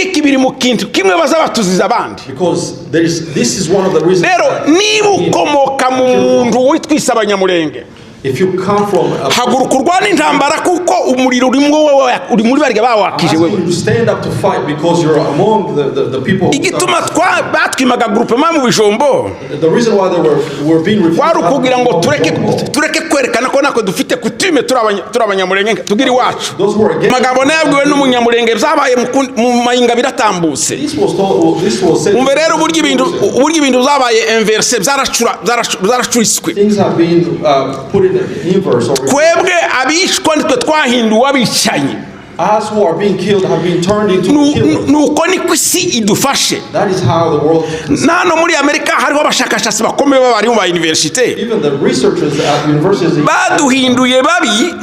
ngiki biri mu kintu kimwe bazabatuziza abandi. Because this is one of the reasons. Rero niba ukomoka mu muntu witwisa Abanyamurenge, if you come from Haguruka urwane intambara kuko umuriro uri muri barya bawakije wewe. You stand up to fight because you're among the people. Igituma batwimaga groupement mu bijombo. The reason why they were being refused. Warukugira ngo tureke kwerekana ko nako dufite kutume turi Abanyamurenge tugira iwacu. Magabo nabwiwe n'umunyamurenge byabaye mu mayinga biratambutse. This was said. Umve rero uburyo ibintu zabaye inverse byaracuriswe. Things have been put in inverse. Kwebwe abishwa nitwe twahinduwe abicanyi. Us who are being killed have been turned into killers. Nuko niko isi idufashe. That is how the world. Nano muri Amerika hariho abashakashatsi bakomeye bari mu university. Even the researchers at universities. Baduhinduye babi.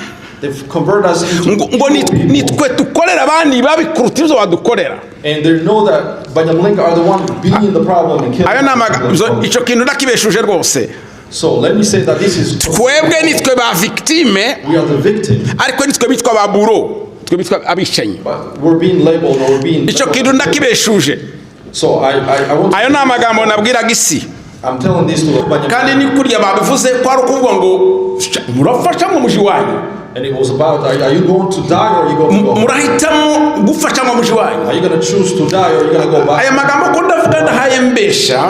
They've converted us into. Ngo nitwe tukorera abandi babi kuruta ibyo badukorera. And they know that Banyamulenge are the one being the problem and killing. Ayo namaga ico kintu ndakibeshuje rwose. So let me say that this is. Twebwe nitwe ba victime. We are the victim. Ariko nitwe bitwa baburo. Abishanyi. We're being labeled or being. Ico kintu ndakibeshuje. So I want. Ayo namagambo nabwira gisi. I'm telling this to the. Kandi ni kuriya babivuze ko ari ukuvuga ngo murafasha mu muji wanyu. And it was about, are you going to die or are you going to go? Murahitamo gufasha mu muji wanyu. Are you going to choose to die or are you going to go back? Aya magambo ko ndavuga ndahaye mbesha.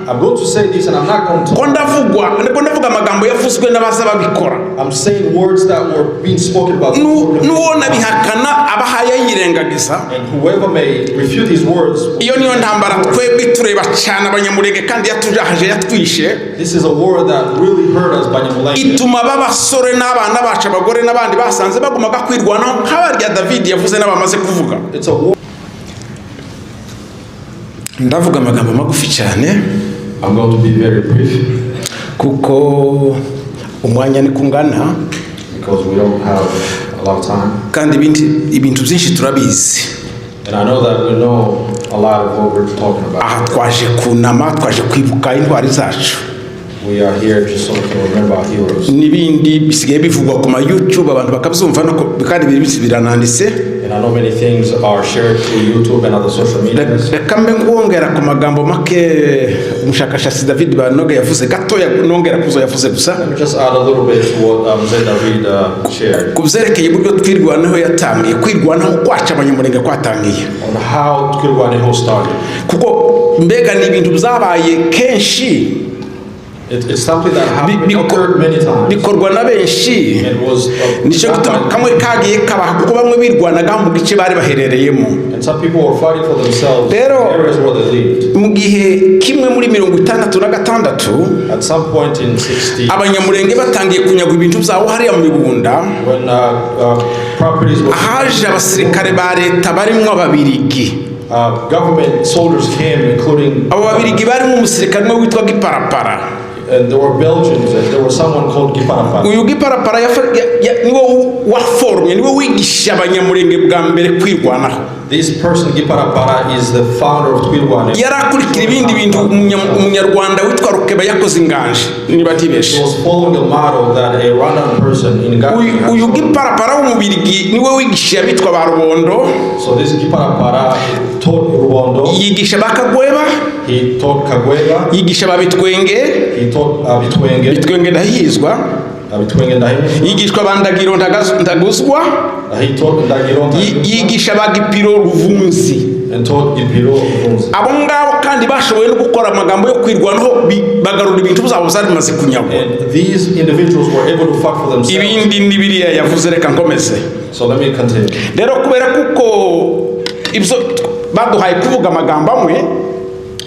I'm going to say this and I'm not going to. Ko ndavuga amagambo yavuzwe n'abaza babikora. I'm saying words that were being spoken about. Nuwona bihakana abahaye yirengagiza. And whoever may refute these words. Iyo niyo ntambara twebwe tureba cyane Abanyamurenge kandi yatujahaje yatwishe. This is a war that really hurt us Banyamulenge. Ituma babasore n'abana bacu abagore n'abandi basanze bagumaga kwirwanaho nk'abarya David yavuze n'abamaze kuvuga. It's a war. Ndavuga amagambo magufi cyane. I'm going to be very brief. Kuko umwanya ni kungana. Because we don't have a lot of time. Kandi ibintu byinshi turabizi. And I know that we know a lot of what we're talking about. Aha twaje kunama twaje kwibuka intwari zacu. We are here just so we can remember our heroes. Nibindi bisigaye bivugwa ku ma YouTube abantu bakabyumva no kandi birananditse. And I know many things are shared through YouTube and other social media. Kambe ngongera ku magambo make umushakashatsi David Banoga yavuze gatoya nongera kuzo yavuze gusa. Let me just add a little bit to what David shared. Kuzerekeye buryo twirwanaho yatangiye kwirwanaho kwaca Abanyamurenge kwatangiye. On how Urwane started. Kuko mbega ni ibintu byabaye kenshi. It's something that occurred many times. Bikorwa na benshi. It was nico gituma kamwe kagiye kabaha kuko bamwe birwanaga mu gice bari baherereyemo. And some people were fighting for themselves. Areas where they lived. Mu gihe kimwe muri 66 at some point in 60 Abanyamurenge batangiye kunyagwa ibintu byabo hariya mu Bibunda. When properties were haje abasirikare ba leta barimo ababirigi. Government soldiers came including abo babirigi barimo umusirikare witwa Giparapara. And there were Belgians and there was someone called Giparapara. Uyu Giparapara niwo waformye niwo wigisha Abanyamurenge bwa mbere kwirwanaho. This person Giparapara is the founder of Urwane. Yarakurikira ibindi bintu umunyarwanda witwa Rukeba yakoze inganje nibatibeshe. He was following a model that a Rwandan person in Ghana. Uyu Giparapara w'umubirigi niwe wigisha bitwa ba Rubondo. So this Giparapara taught Rubondo. Yigisha bakagweba. He taught Kagweba. Yigisha babitwenge. He taught Bitwenge. Bitwenge ndahizwa. Bitwenge ndahizwa. Yigishwa bandagiro ndaguzwa. He taught Ndagiro. Yigisha bagipiro Ruvunzi. And taught Gipiro Ruvunzi. Abo ngabo kandi bashoboye no gukora amagambo yo kwirwanaho bagarura ibintu byabo zari bimaze kunyagwa. And these individuals were able to fight for themselves. Ibindi nibiriya yavuze reka nkomeze. So let me continue. Rero kubera kuko ibyo baduhaye kuvuga amagambo amwe.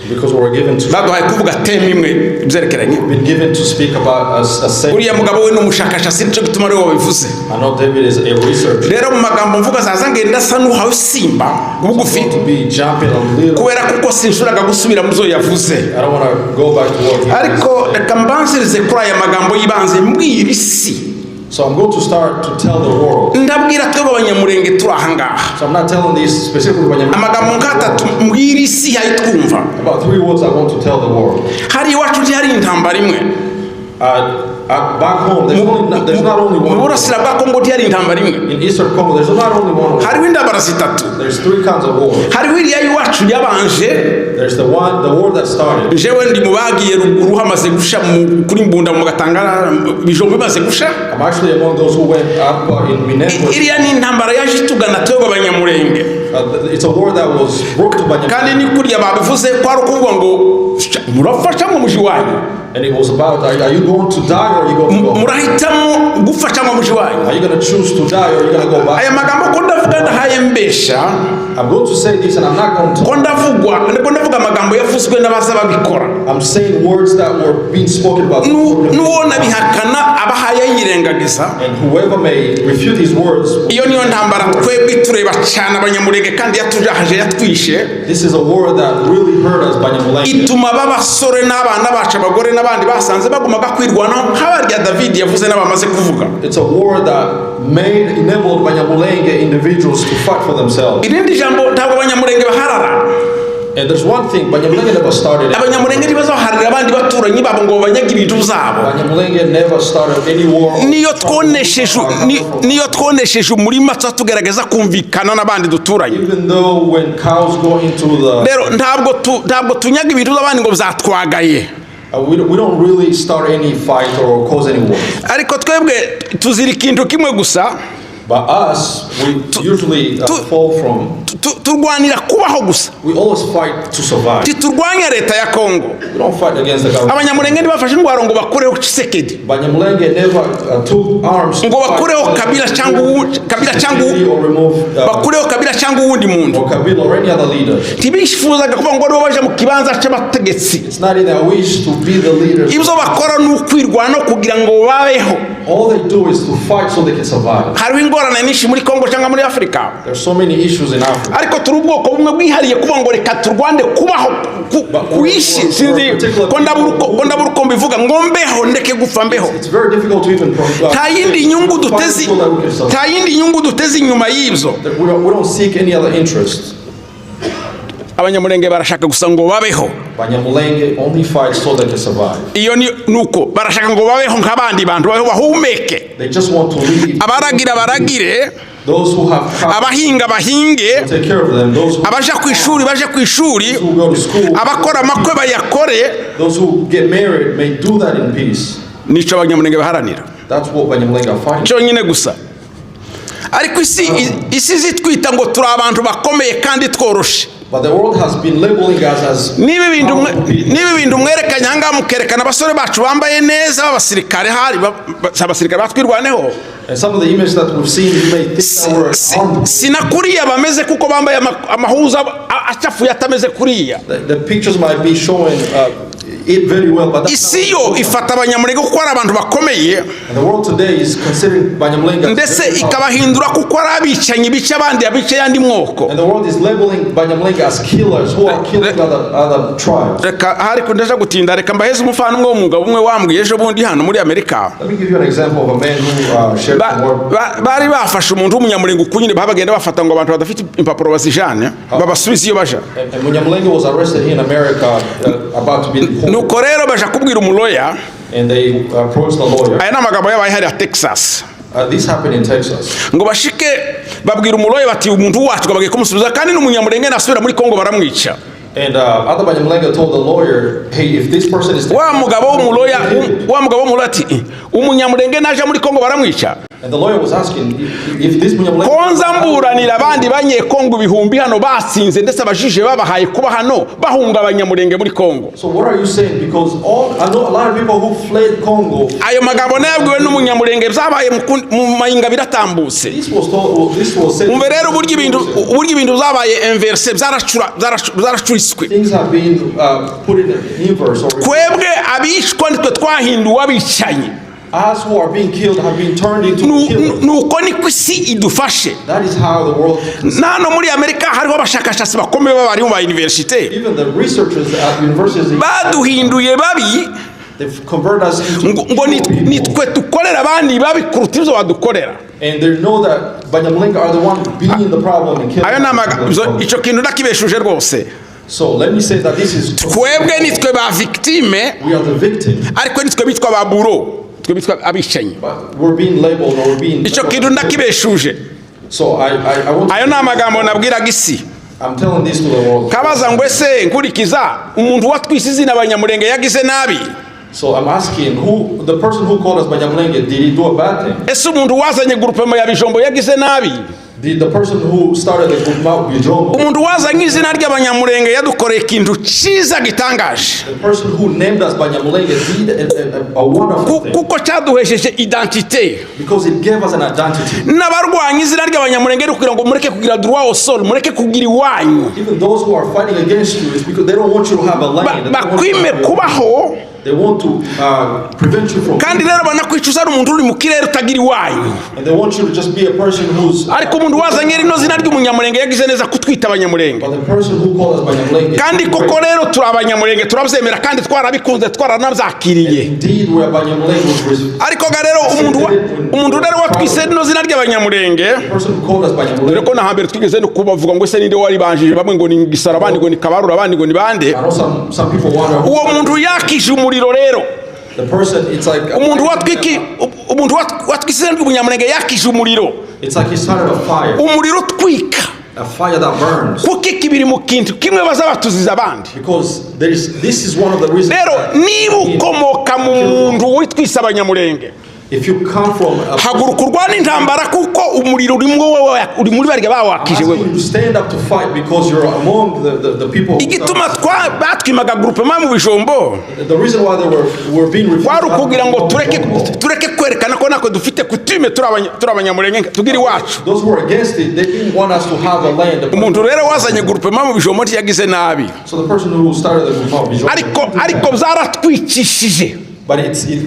Because we were given to baduhaye kuvuga teme imwe byerekeranye. Been given to speak about a same. Uriya mugabo we no mushakashatsi cyo gituma rero wabivuze. I know David is a researcher. Rero mu magambo mvuga zaza ngenda sa nuhawe simba bugufi. To be jumping a little. Kubera kuko sinshuraga gusubira muzo yavuze. I don't want to go back to what he ariko reka mbanzirize kuri aya magambo yibanze mbwira isi. So I'm going to start to tell the world. Ndabwira twe Abanyamurenge turi ahangaha. So I'm not telling this specifically Abanyamurenge. Amagambo nkatatu mbwira isi yayitwumva. About 3 words I want to tell the world. Hari iwacu hari intambara imwe. Back home, there's not only one. mu burasira bwa Kongo ntihari intambara imwe. In Eastern Congo, there's not only one war. Hariho intambara zitatu. There's three kinds of war. Hariho iriya y'iwacu yabanje. There's the war that started. Jewe ndi mubagiye ruguru hamaze gusha kuri Mbunda mu Gatangara bijombo bimaze gusha. I'm actually among those who went up in Minnesota. Iriya ni intambara yaje itugana twebwe abanyamurenge. It's a war that was brought to Banyamulenge. Kandi ni kuriya babivuze ko ari ukuvuga ngo murafasha mu muji wanyu. And it was about, are you going to die or are you going to go? Murahitamo gufasha mu muji wanyu. Are you going to choose to die or are you going to go back? Aya magambo ko ndavuga ndahaye mbesha. I'm going to say this and I'm not going to. Ko ndavuga amagambo yavuzwe n'abaza babikora. I'm saying words that were being spoken about. Nuwona bihakana abahaye yirengagiza. And whoever may refute his words. Iyo niyo ntambara twebwe tureba cyane abanyamurenge kandi yatujahaje yatwishe. This is a war that really hurt us Banyamulenge. Ituma babasore n'abana bacu abagore n'abandi basanze bagumaga kwirwanaho nk'abarya David yavuze n'abamaze kuvuga. It's a war that enabled Banyamulenge individuals to fight for themselves. Irindi jambo ntabwo abanyamurenge baharara. And there's one thing, Banyamulenge never started. Abanyamurenge ntibazaharira abandi baturanyi babo ngo banyagira ibintu zabo. Banyamulenge never started any war. Niyo twonesheje umurima tugerageza kumvikana n'abandi duturanye. Even though when cows go into the. Rero ntabwo tunyaga ibintu z'abandi ngo zatwagaye. We don't really start any fight or cause any war. Ariko twebwe tuzira ikintu kimwe gusa. But us, we usually fall from. Turwanira kubaho gusa. We always fight to survive. Titurwanya leta ya Kongo. We don't fight against the government. Abanyamurenge ntibafashe indwara ngo bakureho Tshisekedi. Banyamulenge never took arms. Ngo bakureho Kabila cyangwa bakureho Kabila cyangwa uwundi muntu. Or Kabila or any other leader. Tibishifuzaga kuba ngo baje mu kibanza cy'abategetsi. It's not in their wish to be the leaders. Ibyo bakora n'ukwirwana kugira ngo babeho. All they do is to fight so they can survive. Hariho ingorane nyinshi muri Kongo cyangwa muri Afrika. There's so many issues in Africa. Ariko turi ubwoko bumwe bwihariye kuba ngo reka turwande kubaho kuishi sinzi ko ndabura uko mbivuga ngo mbeho ndeke gupfa mbeho. It's very difficult to even nta yindi nyungu dutezi inyuma y'ibyo. We don't seek any other interest. Abanyamurenge barashaka gusa ngo babeho. Banyamulenge only fight so they can survive. Iyo ni nuko barashaka ngo babeho nk'abandi bantu bahumeke. They just want to live. Abaragira baragire. Those who have abahinga bahinge. Take care of them. Those who abaja ku ishuri baje ku ishuri. Who go to school. Abakora amakwe bayakore. Those who get married may do that in peace. Nico Abanyamurenge baharanira. That's what Banyamulenge are fighting. Cyo nyine gusa. Ariko isi zitwita ngo turi abantu bakomeye kandi tworoshe. But the world has been labeling us as niba ibintu mwerekanye hanga mukerekana abasore bacu bambaye neza b'abasirikare hari abasirikare batwirwaneho. And some of the images that we've seen, you may think were sinakuriya bameze kuko bambaye amahuza acafuye atameze kuriya. The pictures might be showing it very well, but isi yo ifata Abanyamulenge kuko ari abantu bakomeye. And the world today is considering Banyamulenge ndetse ikabahindura kuko ari abicanyi bica abandi abica yandi mwoko. And the world is labeling Banyamulenge as killers who are killing other tribes. Reka hari kundeja gutinda reka mbaheze umufano umwe w'umugabo umwe wambwiye ejo bundi hano muri Amerika. Let me give you an example of a man who shared some word. Bari bafashe umuntu w'umunyamurenge ukunyine babagenda bafata ngo abantu badafite impapuro bazijane babasubiza iyo baja. And Munyamulenge was arrested here in America about to be deported. Nuko rero baje kubwira umuloya. And they approached the lawyer. Aya namagambo yabaye hari Texas. This happened in Texas. Ngo bashike babwira umuloya bati umuntu wacu bagiye kumusubiza kandi n'umunyamurenge nasubira muri Kongo baramwica. And other Banyamulenge told the lawyer, hey, if this person is wa mugabo w'umuloya ati umunyamurenge naje muri Kongo baramwica. And the lawyer was asking if this Munyamulenge konza mburanira abandi banyekongo bihumbi hano basinze ndetse abajije babahaye kuba hano bahunga Abanyamurenge muri Kongo. So what are you saying? Because I know a lot of people who fled Congo. Ayo magambo nayabwiwe n'umunyamurenge byabaye mu mayinga biratambutse. This was said. Umberero uburyo ibintu zabaye inverse byaracuriswe. Things have been put in inverse. Kwebwe abishwa nitwe twahinduwe abicanyi. Us who are being killed have been turned into killers. Nuko niko isi idufashe. That is how the world. Nano muri Amerika hariho abashakashatsi bakomeye bari mu university. Even the researchers at universities. Baduhinduye babi. They've converted us into. Ngo nitwe tukorera abandi babi kuruta ibyo badukorera. And they know that Banyamulenge are the one being the problem and killing. Ayo namagambo ico kintu nakibeshuje rwose. So let me say that this is. Twebwe nitwe ba victime. We are the victim. Ariko nitwe bitwa ba buro. twe bitwa abicanyi. But we're being labeled or we're being. Ico kintu ndakibeshuje. So I want. Ayo namagambo nabwiraga isi. I'm telling this to the world. Kabaza ngo ese nkurikiza umuntu watwisize n'abanyamurenge yagize nabi. So I'm asking, who the person who called us Nyamurenge, did he do a bad thing? Ese umuntu wazanye groupement ya bijombo yagize nabi. Did the person who started the group bijombo? Umuntu wazanye izina ry'abanyamurenge yadukoreye ikintu ciza gitangaje. The person who named us Nyamurenge did a wonderful thing. Kuko cyaduhesheje identité. Because it gave us an identity. N'abarwanya izina ry'abanyamurenge kugira ngo mureke kugira droit au sol, mureke kugira iwanyu. Even those who are fighting against you is because they don't want you to have a land. Bakwime kubaho. They want to prevent you from. Kandi rero banakwicuza n'umuntu uri mu kirere utagira iwanyu. And they want you to just be a person who's. Ariko umuntu wazanye rino zina ry'umunyamurenge yagize neza kutwita abanyamurenge. But the person who called us Nyamurenge. Kandi koko rero turi abanyamurenge turabyemera kandi twarabikunze twaranabyakiriye. Indeed we are Nyamurenge. Ariko ga rero umuntu rero watwise rino zina ry'abanyamurenge. The person who called us Nyamurenge. Rero ko na hambere twigeze no kubavuga ngo ese ninde wari banjije bamwe ngo ni gisara abandi ngo ni kabarura abandi ngo ni bande. I know some people wonder. Uwo muntu yakije umuriro rero. The person, it's like umuntu watwise ry'umunyamurenge yakije umuriro. It's like he started a fire. Umuriro twika. A fire that burns. Kuko kibiri mu kintu kimwe bazabatuziza abandi. Because this is one of the reasons. Rero niba ukomoka mu muntu witwisa abanyamurenge. If you come from Haguruka urwane intambara kuko umuriro uri muri barya bawakije wewe. You stand up to fight because you're among the people. Igituma batwimaga groupement mu bijombo. The reason why they were being refused. Waru kugira ngo tureke kwerekana ko nako dufite kutume turabanyamurenge tugira iwacu. Those who were against it, they didn't want us to have a land. Umuntu rero wazanye groupement mu bijombo yagize nabi. So the person who started the groupement. Ariko zaratwicishije. But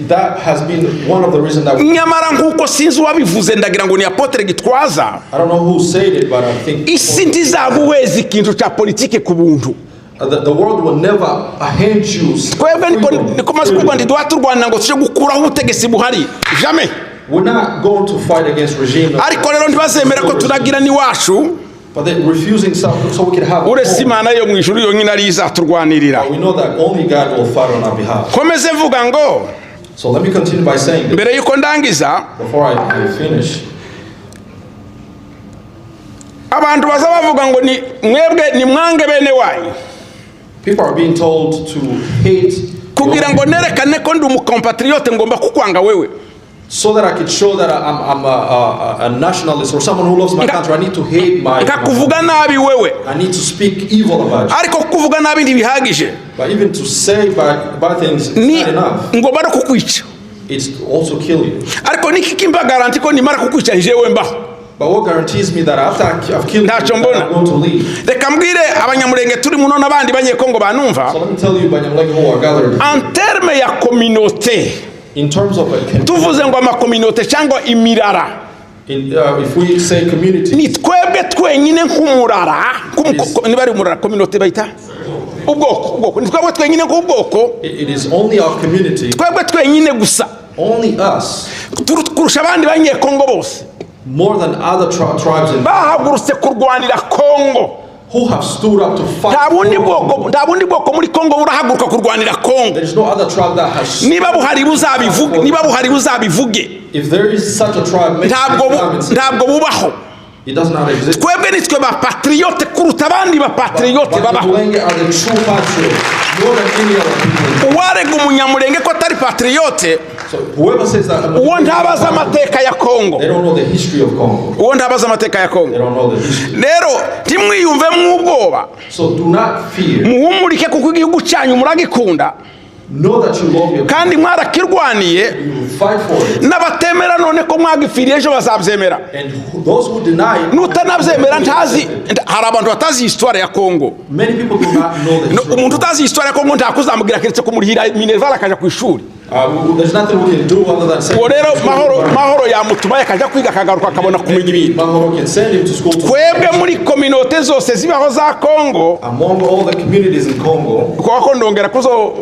that has been one of the reasons that. Nyamara nkuko sinzi wabivuze ndagira ngo ni apotre Gitwaza. I don't know who said it, but I think. Isi ndizaguweza ikintu cya politike ku buntu. The world will never hand you. Kwebwe niko maze kuvuga ndi turwana ngo tuje gukuraho ubutegetsi buhari. Jamais. We're not going to fight against regime. Ariko rero ntibazemera ko turagira ni wacu. But they're refusing so we can have. Uretse Imana yo mu ijuru yonyine ari izaturwanirira. We know that only God will fight on our behalf. Komeze vuga ngo. So let me continue by saying. Mbere yuko ndangiza. Before I finish. Abantu bazabavuga ngo ni mwebwe ni mwange bene wanyu. People are being told to hate. Kugira ngo nerekane ko ndi umukompatriote ngomba kukwanga wewe. So that I could show that I'm a nationalist or someone who loves my country, I need to hate my. Kuvuga nabi wewe. I need to speak evil about you. Ariko kuvuga nabi ntibihagije. But even to say bad things is not enough. Ngomba no kukwica. It's also kill you. Ariko niki kimba guarantee ko nimara kukwica njewe mba. But what guarantees me that after I've killed you, I'm going to leave? Reka mbwire abanyamurenge turi muno nabandi banyekongo banumva. So let me tell you Nyamurenge who are gathered. En terme ya communauté. In terms of tuvuze ngo ama communauté cyangwa imirara. If we say community. Ni twebwe twenyine nk'umurara. Nibari umurara communauté bayita. Ubwoko. Ni twebwe twenyine nk'ubwoko. It is only our community. Twebwe twenyine gusa. Only us. Kurusha abandi banyekongo bose. More than other tribes in. Bahagurutse kurwanira Kongo. Who have stood up to fight. Nta bundi bwoko muri Kongo burahaguruka kurwanira Kongo. There is no other tribe that has. Niba buhari buzabivuge. If there is such a tribe, ntabwo bubaho. It does not exist. Twebwe nitwe ba patriote kuruta abandi ba patriote babaho. Nyamurenge are the true patriots more than any other people. Uwarega umunyamurenge ko atari patriote. So whoever says that, uwo ntabaza amateka ya Kongo. They don't know the history of Congo. Uwo ntabaza amateka ya Kongo. They don't know the history. Rero ntimwiyumve mwubwoba. So do not fear. Muhumurike kuko igihugu cyanyu muragikunda. Know that you love your kandi mwarakirwaniye. Fight for it. N'abatemera none ko mwagifiriye ejo bazabyemera. And those who deny. Nutanabyemera ntazi hari abantu batazi histoire ya Kongo. Many people do not know the history. Umuntu utazi histoire ya Kongo ntakuzamubwira keretse kumurihira Minerval akaja ku ishuri. There's nothing we can do other than say. Rero mahoro yamutuma yakajya kwiga akagaruka akabona kumenya ibintu. Mahoro can send him to school. Twebwe muri communauté zose zibaho za Kongo. Among all the communities in Congo. Kuko ndongera kuzo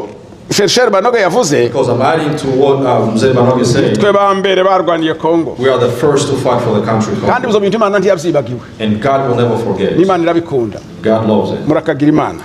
Chercher Banoga yavuze. Because I'm adding to what Mzee Banoga said. Twe bambere barwaniye Kongo. We are the first to fight for the country. Kandi uzo bintu Imana ntiyabyibagiwe. And God will never forget. Imana irabikunda. God loves it. Murakagira Imana.